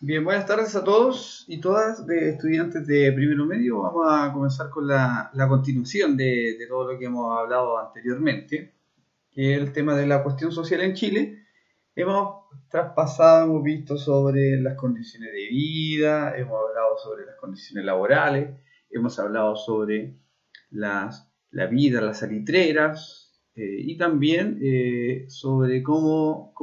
Bien, buenas tardes a todos y todas de estudiantes de primero medio. Vamos a comenzar con la continuación de todo lo que hemos hablado anteriormente, que es el tema de la cuestión social en Chile. Hemos traspasado, hemos visto sobre las condiciones de vida, hemos hablado sobre las condiciones laborales, hemos hablado sobre la vida, las salitreras, y también sobre cómo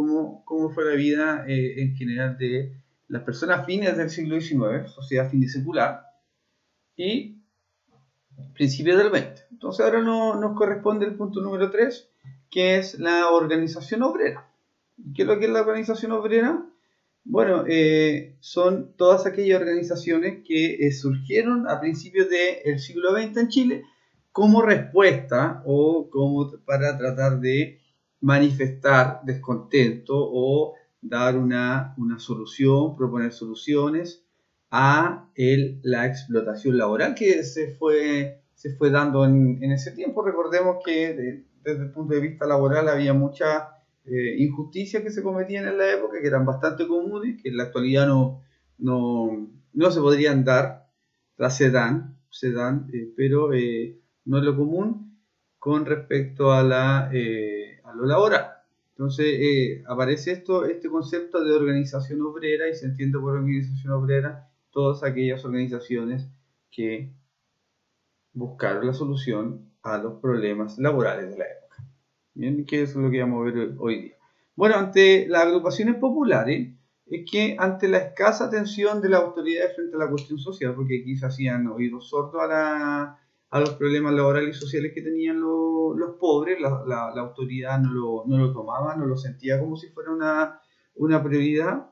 fue la vida en general de las personas fines del siglo XIX, sociedad finisecular, y principios del XX. Entonces ahora nos corresponde el punto número 3, que es la organización obrera. ¿Qué es lo que es la organización obrera? Bueno, son todas aquellas organizaciones que surgieron a principios del siglo XX en Chile como respuesta o como para tratar de manifestar descontento o dar una solución, proponer soluciones a la explotación laboral que se fue dando en ese tiempo. Recordemos que desde el punto de vista laboral había mucha injusticias que se cometían en la época, que eran bastante comunes, que en la actualidad no se podrían dar, se dan, pero no es lo común con respecto a lo laboral. Entonces aparece este concepto de organización obrera y se entiende por organización obrera todas aquellas organizaciones que buscaron la solución a los problemas laborales de la época. Bien, ¿qué es lo que vamos a ver hoy día? Bueno, ante las agrupaciones populares, es que ante la escasa atención de las autoridades frente a la cuestión social, porque aquí se hacían oídos sordos a los problemas laborales y sociales que tenían los pobres, la autoridad no lo tomaba, no lo sentía como si fuera una prioridad.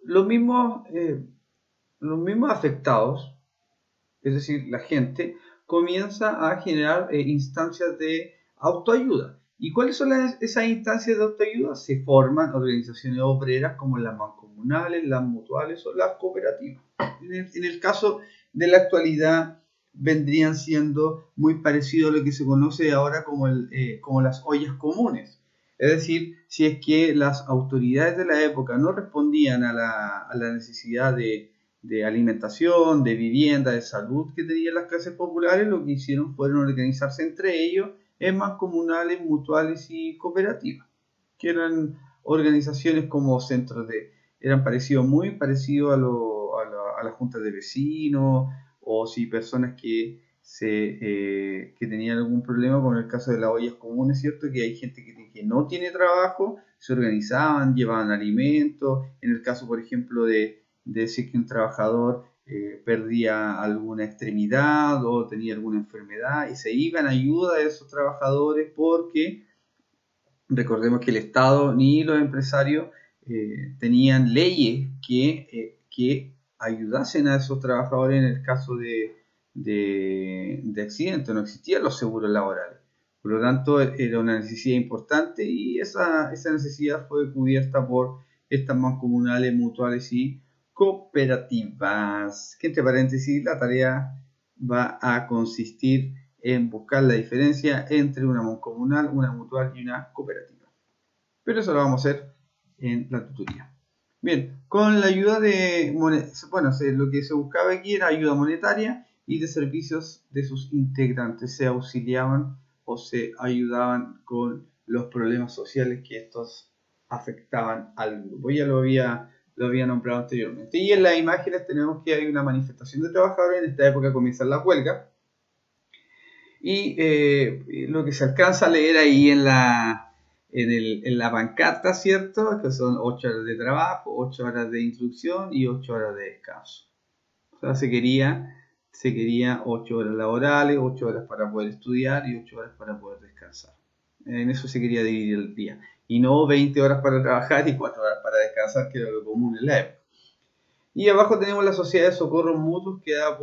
Los mismos afectados, es decir, la gente, comienza a generar instancias de autoayuda. ¿Y cuáles son esas instancias de autoayuda? Se forman organizaciones obreras como las mancomunales, las mutuales o las cooperativas. En el caso de la actualidad vendrían siendo muy parecido a lo que se conoce ahora como las ollas comunes. Es decir, si es que las autoridades de la época no respondían a la necesidad de alimentación, de vivienda, de salud que tenían las clases populares, lo que hicieron fueron organizarse entre ellos en mancomunales, mutuales y cooperativas, que eran organizaciones como centros eran muy parecidos a las juntas de vecinos, o si personas que tenían algún problema, como en el caso de las ollas comunes, ¿cierto? Que hay gente que no tiene trabajo, se organizaban, llevaban alimentos, en el caso, por ejemplo, de decir que un trabajador perdía alguna extremidad o tenía alguna enfermedad y se iban a ayuda de esos trabajadores porque recordemos que el Estado ni los empresarios tenían leyes que ayudasen a esos trabajadores en el caso de accidentes, no existían los seguros laborales. Por lo tanto, era una necesidad importante y esa necesidad fue cubierta por estas mancomunales, mutuales y cooperativas. Que entre paréntesis, la tarea va a consistir en buscar la diferencia entre una mancomunal, una mutual y una cooperativa. Pero eso lo vamos a hacer en la tutoría. Bien, con la ayuda bueno, lo que se buscaba aquí era ayuda monetaria y de servicios de sus integrantes. Se auxiliaban o se ayudaban con los problemas sociales que estos afectaban al grupo. Ya lo había nombrado anteriormente. Y en las imágenes tenemos que hay una manifestación de trabajadores. En esta época comienzan las huelgas. Y lo que se alcanza a leer ahí en la pancarta, ¿cierto? Que son 8 horas de trabajo, 8 horas de instrucción y 8 horas de descanso. O sea, se quería 8 horas laborales, 8 horas para poder estudiar y 8 horas para poder descansar. En eso se quería dividir el día. Y no 20 horas para trabajar y 4 horas para descansar, que era lo común en la época. Y abajo tenemos la Sociedad de Socorros Mutuos creada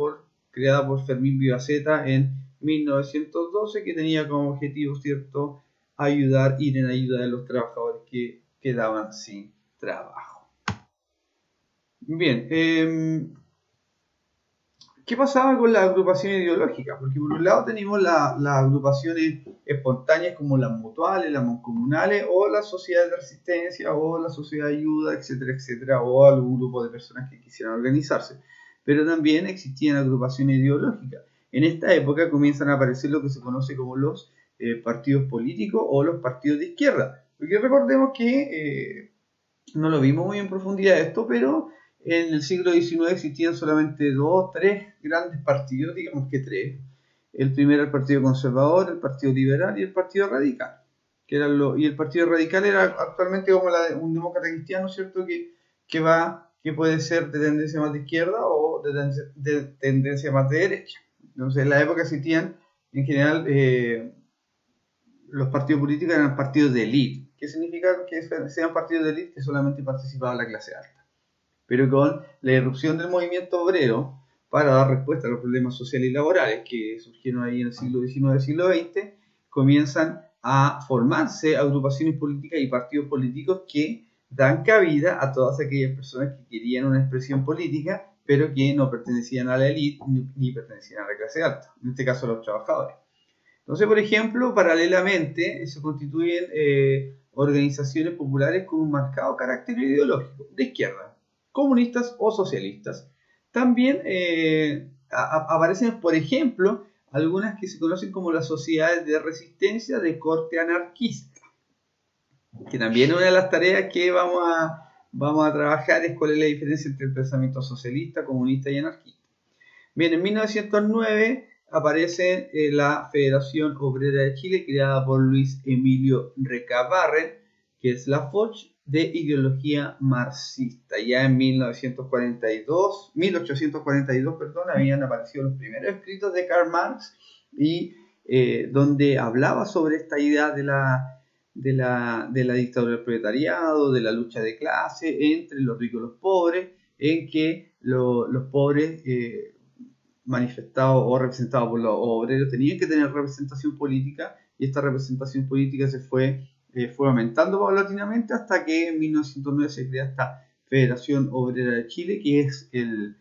por Fermín Vivaceta en 1912, que tenía como objetivo, ¿cierto?, ir en ayuda de los trabajadores que quedaban sin trabajo. Bien, ¿qué pasaba con las agrupaciones ideológicas? Porque por un lado tenemos las agrupaciones espontáneas como las mutuales, las mancomunales, o las sociedades de resistencia, o la sociedad de ayuda, etcétera, etcétera, o algún grupo de personas que quisieran organizarse. Pero también existían agrupaciones ideológicas. En esta época comienzan a aparecer lo que se conoce como los partidos políticos o los partidos de izquierda. Porque recordemos que no lo vimos muy en profundidad esto, pero en el siglo XIX existían solamente dos, tres grandes partidos, digamos que tres. El primero el Partido Conservador, el Partido Liberal y el Partido Radical. Y el Partido Radical era actualmente como un demócrata cristiano, ¿cierto? Que puede ser de tendencia más de izquierda o de tendencia más de derecha. Entonces, en la época existían, en general, los partidos políticos eran partidos de élite. ¿Qué significa que sean partidos de élite? Que solamente participaba la clase alta. Pero con la irrupción del movimiento obrero para dar respuesta a los problemas sociales y laborales que surgieron ahí en el siglo XIX y siglo XX, comienzan a formarse agrupaciones políticas y partidos políticos que dan cabida a todas aquellas personas que querían una expresión política, pero que no pertenecían a la élite ni pertenecían a la clase alta, en este caso a los trabajadores. Entonces, por ejemplo, paralelamente se constituyen organizaciones populares con un marcado carácter ideológico, de izquierda, comunistas o socialistas. También aparecen, por ejemplo, algunas que se conocen como las sociedades de resistencia de corte anarquista, que también una de las tareas que vamos a trabajar es cuál es la diferencia entre el pensamiento socialista, comunista y anarquista. Bien, en 1909 aparece la Federación Obrera de Chile, creada por Luis Emilio Recabarren, que es la FOCH, de ideología marxista. Ya en 1842, habían aparecido los primeros escritos de Karl Marx y donde hablaba sobre esta idea de la dictadura del proletariado, de la lucha de clase entre los ricos y los pobres, en que los pobres manifestados o representados por los obreros tenían que tener representación política, y esta representación política se fue aumentando paulatinamente hasta que en 1909 se crea esta Federación Obrera de Chile, que es el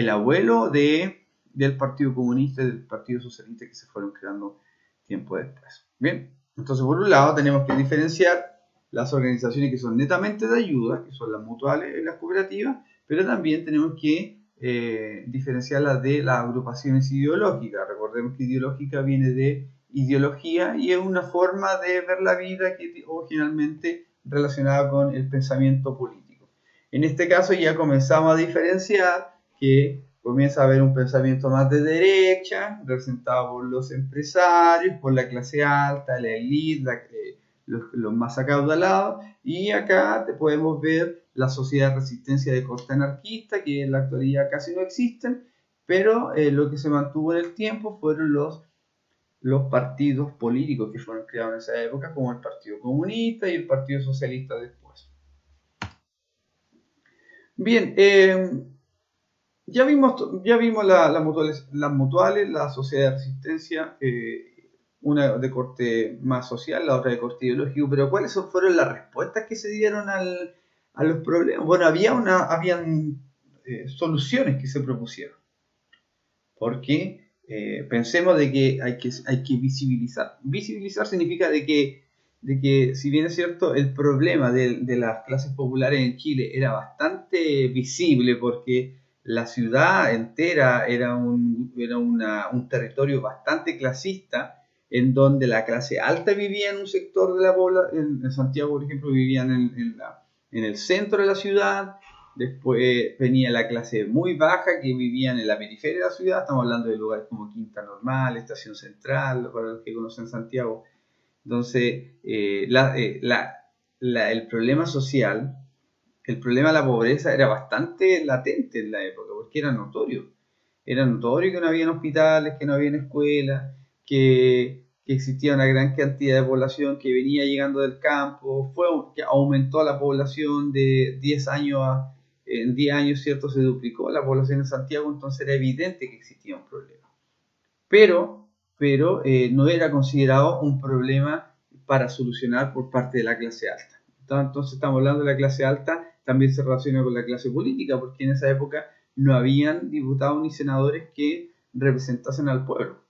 abuelo del Partido Comunista y del Partido Socialista, que se fueron creando tiempo después. Bien, entonces por un lado tenemos que diferenciar las organizaciones que son netamente de ayuda, que son las mutuales y las cooperativas, pero también tenemos que diferenciarlas de las agrupaciones ideológicas. Recordemos que ideológica viene de ideología y es una forma de ver la vida que originalmente relacionada con el pensamiento político. En este caso ya comenzamos a diferenciar que comienza a haber un pensamiento más de derecha, representado por los empresarios, por la clase alta, la élite, los más acaudalados, y acá podemos ver la sociedad de resistencia de corte anarquista, que en la actualidad casi no existen, pero lo que se mantuvo en el tiempo fueron los partidos políticos que fueron creados en esa época, como el Partido Comunista y el Partido Socialista después. Bien, ya vimos las mutuales, la sociedad de resistencia, una de corte más social, la otra de corte ideológico, pero ¿cuáles fueron las respuestas que se dieron a los problemas? Bueno, habían soluciones que se propusieron, porque pensemos de que hay que visibilizar. Visibilizar significa de que si bien es cierto, el problema de las clases populares en Chile era bastante visible, porque la ciudad entera era un territorio bastante clasista, en donde la clase alta vivía en un sector de la población. En Santiago, por ejemplo, vivían en el centro de la ciudad. Después venía la clase muy baja que vivían en la periferia de la ciudad. Estamos hablando de lugares como Quinta Normal, Estación Central, para los que conocen Santiago. Entonces, el problema social, el problema de la pobreza era bastante latente en la época, porque era notorio. Era notorio que no había hospitales, que no había escuelas, que existía una gran cantidad de población que venía llegando del campo. Que aumentó la población de 10 años en 10 años, ¿cierto? Se duplicó la población en Santiago, entonces era evidente que existía un problema. Pero no era considerado un problema para solucionar por parte de la clase alta. Entonces estamos hablando de la clase alta, también se relaciona con la clase política, porque en esa época no habían diputados ni senadores que representasen al pueblo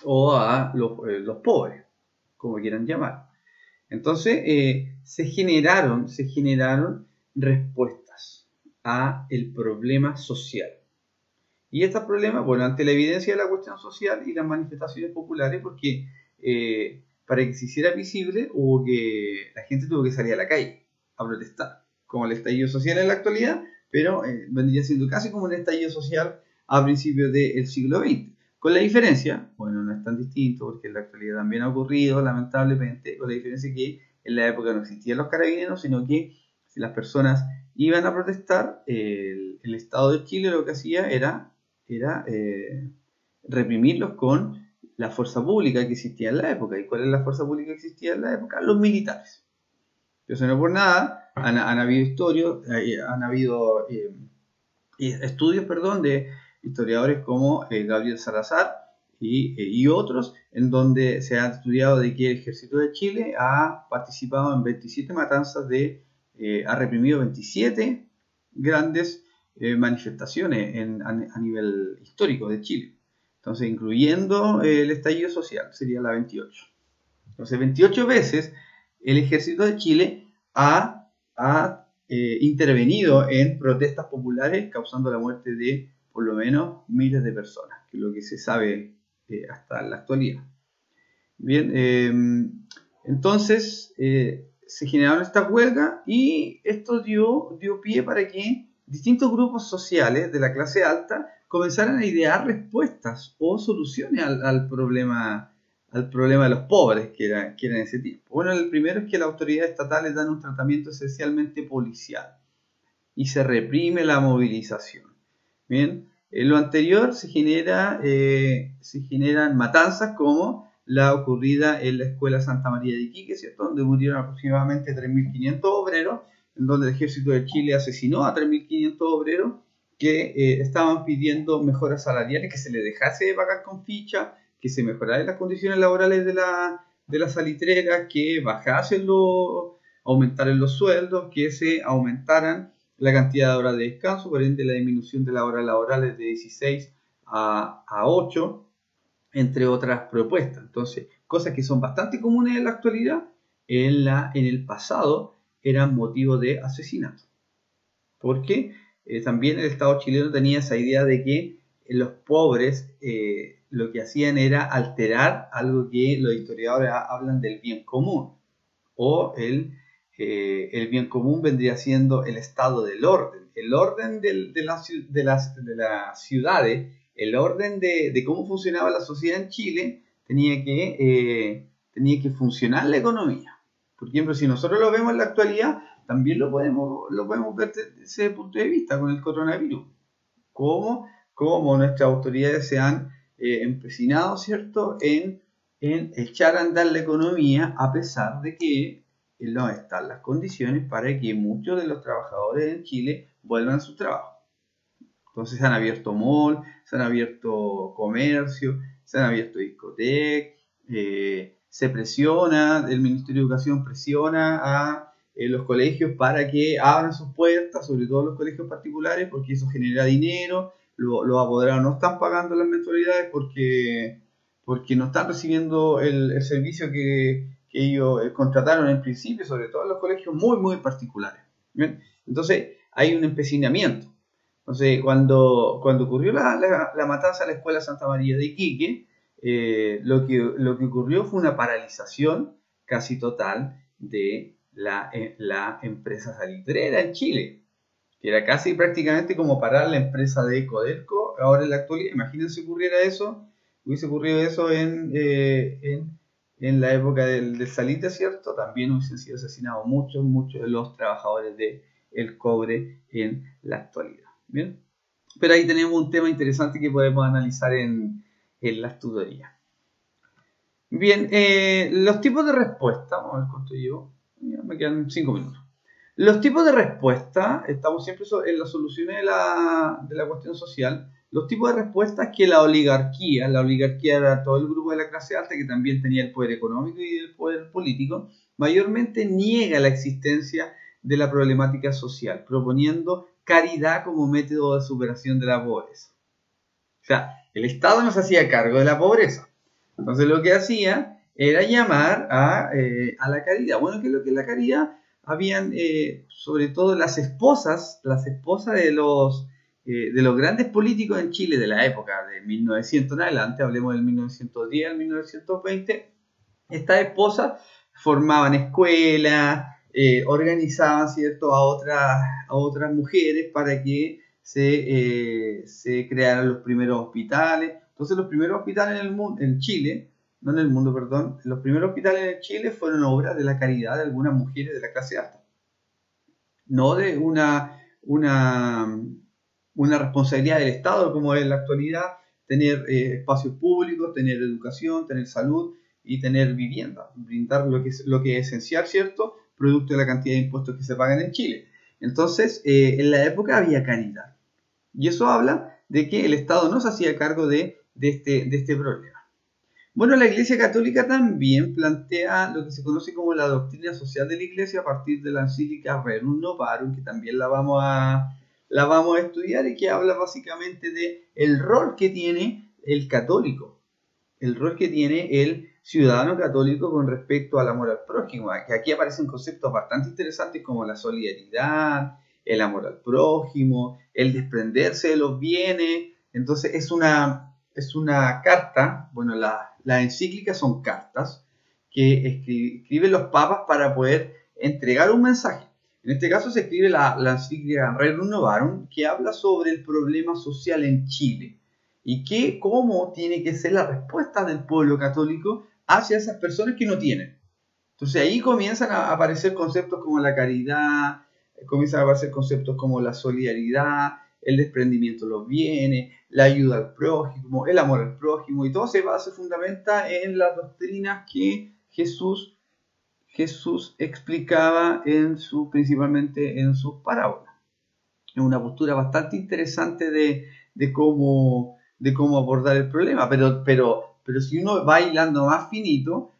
o a los pobres, como quieran llamar. Entonces se generaron respuestas a el problema social. Y estos problemas, bueno, ante la evidencia de la cuestión social y las manifestaciones populares, porque para que se hiciera visible, la gente tuvo que salir a la calle a protestar, como el estallido social en la actualidad, pero vendría siendo casi como un estallido social a principios del siglo XX. Con la diferencia, bueno, no es tan distinto porque en la actualidad también ha ocurrido, lamentablemente, con la diferencia que en la época no existían los carabineros, sino que si las personas iban a protestar, el Estado de Chile lo que hacía era reprimirlos con la fuerza pública que existía en la época. ¿Y cuál es la fuerza pública que existía en la época? Los militares. Entonces, no por nada, han habido estudios, de historiadores como Gabriel Salazar y otros, en donde se ha estudiado de que el ejército de Chile ha participado en 27 matanzas, ha reprimido 27 grandes manifestaciones a nivel histórico de Chile. Entonces, incluyendo el estallido social, sería la 28. Entonces, 28 veces el ejército de Chile ha intervenido en protestas populares, causando la muerte de por lo menos miles de personas, que es lo que se sabe hasta la actualidad. Bien, entonces se generaron estas huelgas y esto dio pie para que distintos grupos sociales de la clase alta comenzaran a idear respuestas o soluciones al problema de los pobres que era en ese tiempo. Bueno, el primero es que las autoridades estatales dan un tratamiento esencialmente policial y se reprime la movilización. Bien, en lo anterior se generan matanzas como la ocurrida en la Escuela Santa María de Iquique, ¿cierto? Donde murieron aproximadamente 3.500 obreros, en donde el ejército de Chile asesinó a 3.500 obreros que estaban pidiendo mejoras salariales, que se les dejase de pagar con ficha, que se mejoraran las condiciones laborales de las salitreras, que aumentaran los sueldos, que se aumentaran la cantidad de horas de descanso, por ende la disminución de las horas laborales de 16 a 8, entre otras propuestas. Entonces, cosas que son bastante comunes en la actualidad, en el pasado eran motivo de asesinato. Porque también el Estado chileno tenía esa idea de que los pobres lo que hacían era alterar algo que los historiadores hablan del bien común, o el bien común vendría siendo el estado del orden, el orden de las ciudades, el orden de cómo funcionaba la sociedad en Chile. Tenía que funcionar la economía. Por ejemplo, si nosotros lo vemos en la actualidad, también lo podemos ver desde ese punto de vista con el coronavirus. Cómo nuestras autoridades se han empecinado, ¿cierto?, en echar a andar la economía, a pesar de que no están las condiciones para que muchos de los trabajadores en Chile vuelvan a su trabajo. Entonces se han abierto malls, se han abierto comercio, se han abierto discotecas, se presiona, el Ministerio de Educación presiona a los colegios para que abran sus puertas, sobre todo los colegios particulares, porque eso genera dinero. Los apoderados no están pagando las mensualidades porque no están recibiendo el servicio que ellos contrataron en principio, sobre todo en los colegios muy, muy particulares. ¿Bien? Entonces hay un empecinamiento. Entonces, cuando ocurrió la matanza a la Escuela Santa María de Iquique, lo que ocurrió fue una paralización casi total de la empresa salitrera en Chile, que era casi prácticamente como parar la empresa de Codelco ahora en la actualidad. Imagínense hubiese ocurrido eso en la época del salitre, ¿cierto? También hubiesen sido asesinados muchos de los trabajadores del cobre en la actualidad. ¿Bien? Pero ahí tenemos un tema interesante que podemos analizar en las tutorías. Bien, los tipos de respuesta, vamos a ver cuánto llevo, me quedan 5 minutos. Los tipos de respuesta, estamos siempre en las soluciones de la cuestión social. Los tipos de respuestas que la oligarquía era todo el grupo de la clase alta que también tenía el poder económico y el poder político, mayormente niega la existencia de la problemática social, proponiendo caridad como método de superación de la pobreza. O sea, el Estado no se hacía cargo de la pobreza. Entonces lo que hacía era llamar a la caridad. Bueno, ¿qué es lo que es la caridad? Habían, sobre todo las esposas de los grandes políticos en Chile de la época de 1900 en adelante, hablemos del 1910 al 1920, estas esposas formaban escuelas, organizaban, ¿cierto?, a otras mujeres para que se crearan los primeros hospitales. Entonces los primeros hospitales en Chile, no en el mundo, perdón, los primeros hospitales en Chile fueron obras de la caridad de algunas mujeres de la clase alta. No de una responsabilidad del Estado como es en la actualidad, tener espacios públicos, tener educación, tener salud y tener vivienda, brindar lo que es esencial, ¿cierto?, producto de la cantidad de impuestos que se pagan en Chile. Entonces, en la época había caridad. Y eso habla de que el Estado no se hacía cargo de este problema. Bueno, la Iglesia Católica también plantea lo que se conoce como la doctrina social de la Iglesia a partir de la encíclica Rerum Novarum, que también la vamos a estudiar y que habla básicamente de el rol que tiene el católico, el rol que tiene el ciudadano católico con respecto al amor al prójimo, que aquí aparecen conceptos bastante interesantes como la solidaridad, el amor al prójimo, el desprenderse de los bienes. Entonces es una carta, bueno, las encíclicas son cartas que escriben los papas para poder entregar un mensaje. En este caso se escribe la encíclica Rerum Novarum, que habla sobre el problema social en Chile y cómo tiene que ser la respuesta del pueblo católico hacia esas personas que no tienen. Entonces ahí comienzan a aparecer conceptos como la caridad, comienzan a aparecer conceptos como la solidaridad, el desprendimiento de los bienes, la ayuda al prójimo, el amor al prójimo, y todo se fundamenta en las doctrinas que Jesús explicaba principalmente en sus parábolas. Es una postura bastante interesante de cómo abordar el problema, pero si uno va hilando más finito,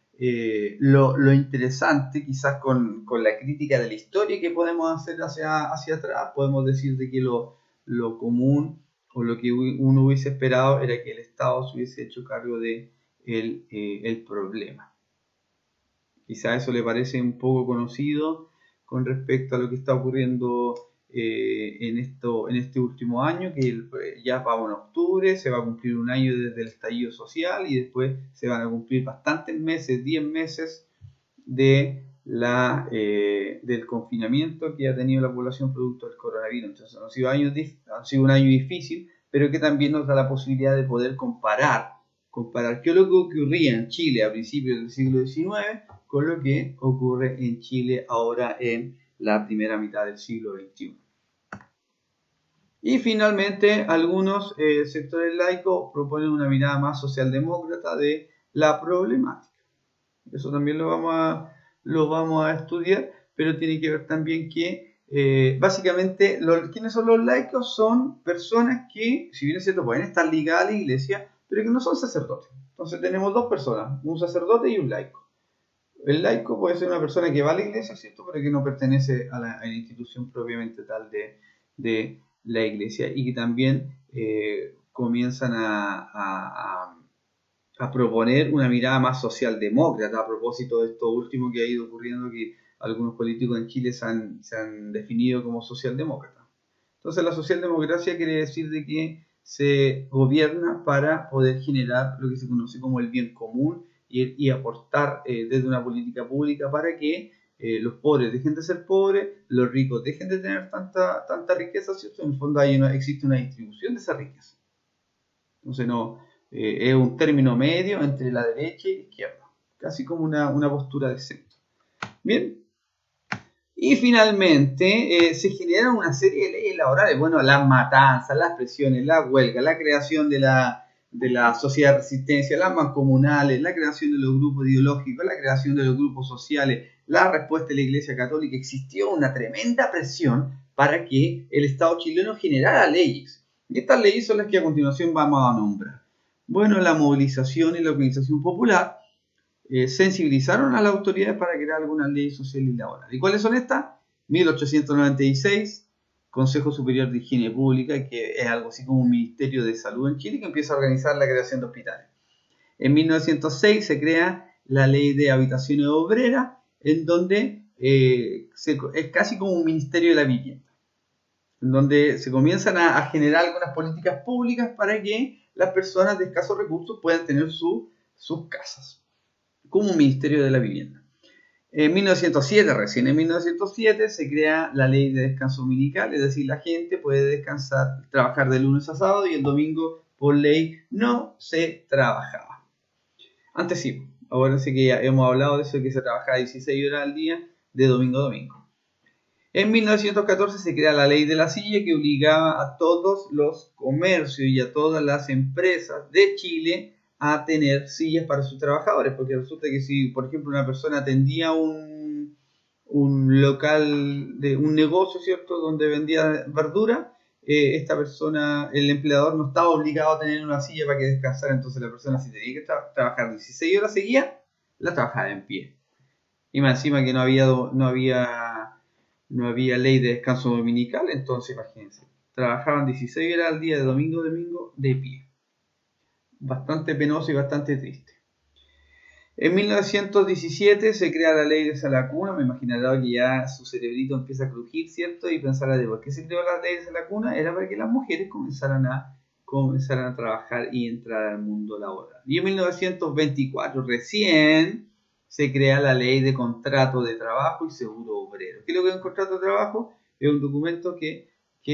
lo interesante, quizás con la crítica de la historia que podemos hacer hacia atrás, podemos decir de que lo común o lo que uno hubiese esperado era que el Estado se hubiese hecho cargo de el problema. Quizás eso le parece un poco conocido con respecto a lo que está ocurriendo en este último año, que ya vamos en octubre, se va a cumplir un año desde el estallido social y después se van a cumplir bastantes meses, 10 meses del confinamiento que ha tenido la población producto del coronavirus. Entonces han sido un año difícil, pero que también nos da la posibilidad de poder comparar qué es lo que ocurría en Chile a principios del siglo XIX con lo que ocurre en Chile ahora en la primera mitad del siglo XXI. Y finalmente, algunos sectores laicos proponen una mirada más socialdemócrata de la problemática. Eso también lo vamos a estudiar, pero tiene que ver también que, básicamente, ¿quiénes son los laicos? Son personas que, si bien es cierto, pueden estar ligadas a la iglesia, pero que no son sacerdotes. Entonces tenemos dos personas, un sacerdote y un laico. El laico puede ser una persona que va a la iglesia, ¿cierto?, pero que no pertenece a la institución propiamente tal de la iglesia y que también comienzan a proponer una mirada más socialdemócrata a propósito de esto último que ha ido ocurriendo, que algunos políticos en Chile se han definido como socialdemócratas. Entonces la socialdemocracia quiere decir de que se gobierna para poder generar lo que se conoce como el bien común y aportar desde una política pública para que los pobres dejen de ser pobres, los ricos dejen de tener tanta riqueza, ¿cierto? En el fondo existe una distribución de esa riqueza. Entonces es un término medio entre la derecha y la izquierda, casi como una postura de centro. Bien. Y finalmente se generan una serie de leyes laborales, bueno, las matanzas, las presiones, la huelga, la creación de la sociedad de resistencia, las mancomunales, la creación de los grupos ideológicos, la creación de los grupos sociales, la respuesta de la Iglesia Católica. Existió una tremenda presión para que el Estado chileno generara leyes. Y estas leyes son las que a continuación vamos a nombrar. Bueno, la movilización y la organización popular sensibilizaron a las autoridades para crear algunas leyes sociales y laborales. ¿Y cuáles son estas? 1896, Consejo Superior de Higiene Pública, que es algo así como un Ministerio de Salud en Chile, que empieza a organizar la creación de hospitales. En 1906 se crea la Ley de Habitaciones Obreras, en donde es casi como un Ministerio de la Vivienda, en donde se comienzan a generar algunas políticas públicas para que las personas de escasos recursos puedan tener sus casas, como un Ministerio de la Vivienda. En 1907, recién en 1907, se crea la Ley de Descanso Dominical, es decir, la gente puede descansar, trabajar de lunes a sábado y el domingo, por ley, no se trabajaba. Antes sí, ahora sí que ya hemos hablado de eso, que se trabajaba 16 horas al día, de domingo a domingo. En 1914 se crea la Ley de la Silla, que obligaba a todos los comercios y a todas las empresas de Chile a tener sillas para sus trabajadores, porque resulta que si, por ejemplo, una persona atendía un local, un negocio, ¿cierto?, donde vendía verdura, esta persona, el empleador no estaba obligado a tener una silla para que descansara, entonces la persona, si tenía que trabajar 16 horas seguidas, la trabajaba en pie. Y más encima que no había ley de descanso dominical, entonces imagínense, trabajaban 16 horas al día de domingo a domingo de pie. Bastante penoso y bastante triste. En 1917 se crea la ley de Salacuna. Me imaginará que ya su cerebrito empieza a crujir, ¿cierto? Y pensará de por qué se creó la ley de Salacuna. Era para que las mujeres comenzaran a trabajar y entrar al mundo laboral. Y en 1924 recién se crea la ley de contrato de trabajo y seguro obrero. ¿Qué es lo que es un contrato de trabajo? Es un documento que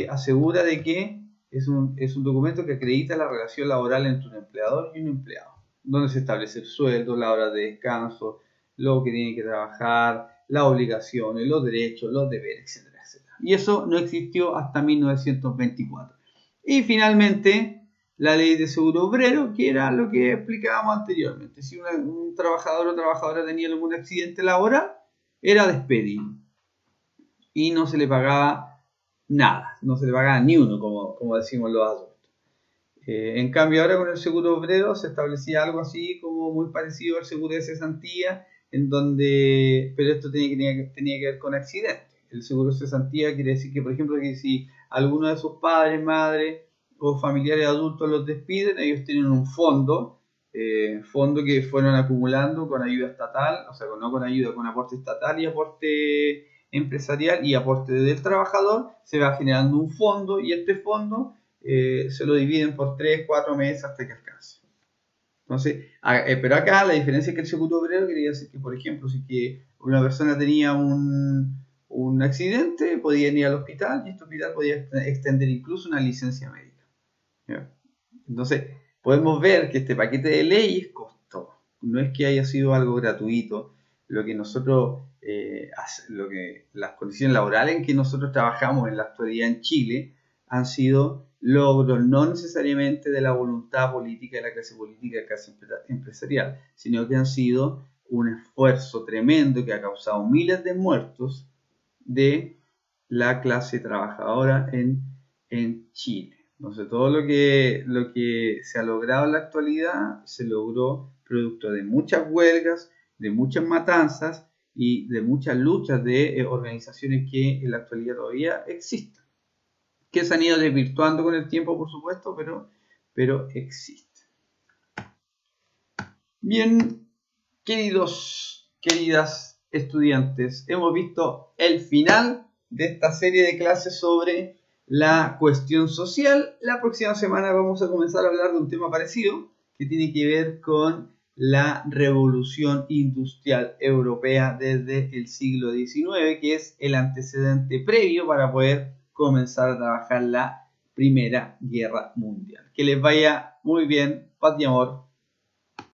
asegura de que es un documento que acredita la relación laboral entre un empleador y un empleado, donde se establece el sueldo, la hora de descanso, lo que tiene que trabajar, las obligaciones, los derechos, los deberes, etcétera, etcétera. Y eso no existió hasta 1924. Y finalmente, la ley de seguro obrero, que era lo que explicábamos anteriormente. Si un trabajador o trabajadora tenía algún accidente laboral, era despedido. Y no se le pagaba nada, no se le pagaba ni uno, como decimos los adultos. En cambio, ahora con el seguro obrero se establecía algo así como muy parecido al seguro de cesantía, pero esto tenía que ver con accidentes. El seguro de cesantía quiere decir que, por ejemplo, que si alguno de sus padres, madres o familiares adultos los despiden, ellos tienen un fondo que fueron acumulando con ayuda estatal, o sea, no con ayuda, con aporte estatal y aporte empresarial y aporte del trabajador, se va generando un fondo y este fondo se lo dividen por 3, 4 meses hasta que alcance. Entonces, pero acá la diferencia es que el seguro obrero quería decir que, por ejemplo, si que una persona tenía un accidente, podía ir al hospital y este hospital podía extender incluso una licencia médica. ¿Ya? Entonces, podemos ver que este paquete de leyes costó. No es que haya sido algo gratuito. Lo que nosotros, las condiciones laborales en que nosotros trabajamos en la actualidad en Chile han sido logros no necesariamente de la voluntad política de la clase política, de la clase empresarial, sino que han sido un esfuerzo tremendo que ha causado miles de muertos de la clase trabajadora en Chile. Entonces, todo lo que se ha logrado en la actualidad se logró producto de muchas huelgas, de muchas matanzas y de muchas luchas de organizaciones que en la actualidad todavía existen, que se han ido desvirtuando con el tiempo, por supuesto, pero existen. Bien, queridas estudiantes, hemos visto el final de esta serie de clases sobre la cuestión social. La próxima semana vamos a comenzar a hablar de un tema parecido que tiene que ver con la revolución industrial europea desde el siglo XIX, que es el antecedente previo para poder comenzar a trabajar la Primera Guerra Mundial. Que les vaya muy bien, paz y amor.